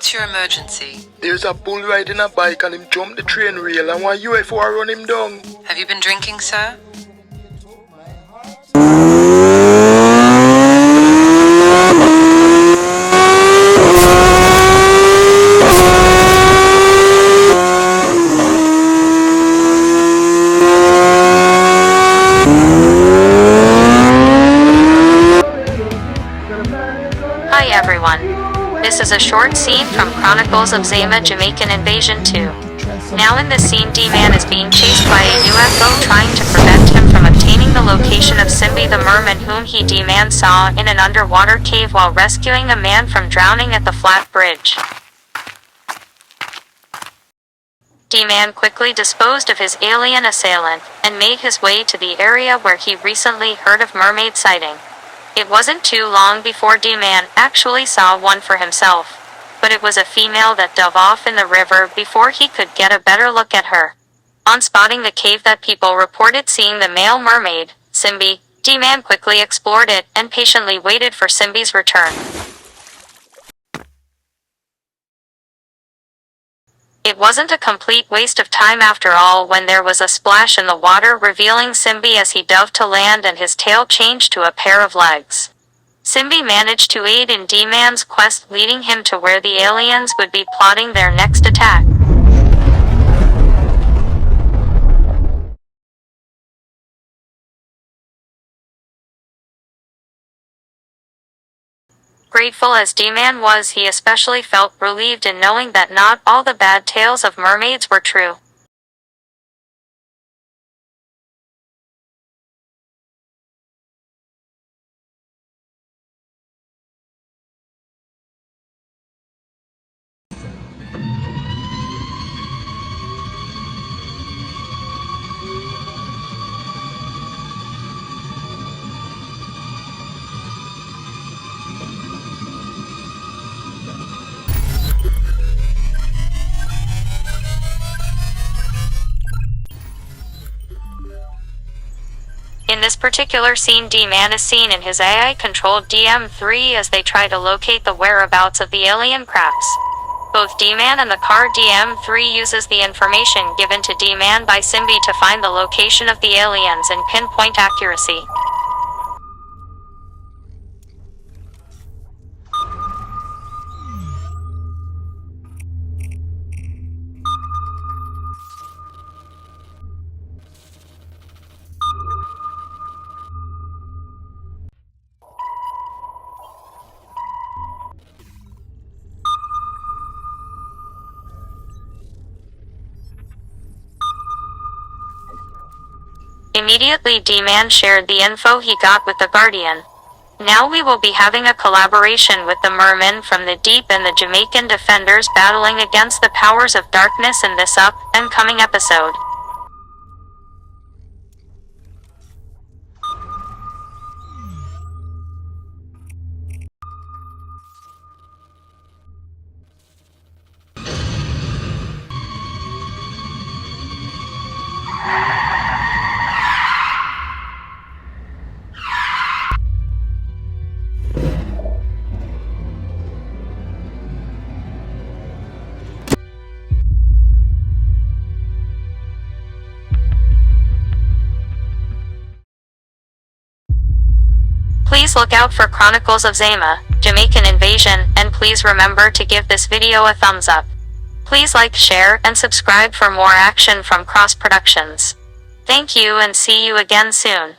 What's your emergency? There's a bull riding a bike and him jumped the train rail and one UFO run him down. Have you been drinking, sir? Hi everyone. This is a short scene from Chronicles of Zama Jamaican Invasion 2. Now in this scene, D-Man is being chased by a UFO trying to prevent him from obtaining the location of Simbi the merman whom he D-Man saw in an underwater cave while rescuing a man from drowning at the flat bridge. D-Man quickly disposed of his alien assailant and made his way to the area where he recently heard of mermaid sighting. It wasn't too long before D-Man actually saw one for himself, but it was a female that dove off in the river before he could get a better look at her. On spotting the cave that people reported seeing the male mermaid, Simbi, D-Man quickly explored it and patiently waited for Simbi's return. It wasn't a complete waste of time after all when there was a splash in the water revealing Simbi as he dove to land and his tail changed to a pair of legs. Simbi managed to aid in D-Man's quest, leading him to where the aliens would be plotting their next attack. Grateful as D-Man was, he especially felt relieved in knowing that not all the bad tales of mermaids were true. In this particular scene, D-Man is seen in his AI-controlled DM-3 as they try to locate the whereabouts of the alien crafts. Both D-Man and the car DM-3 uses the information given to D-Man by Simbi to find the location of the aliens in pinpoint accuracy. Immediately, D-Man shared the info he got with the Guardian. Now we will be having a collaboration with the Mermen from the Deep and the Jamaican Defenders battling against the powers of darkness in this up and coming episode. Please look out for Chronicles of Zama, Jamaican Invasion, and please remember to give this video a thumbs up. Please like, share, and subscribe for more action from Cross Productions. Thank you and see you again soon.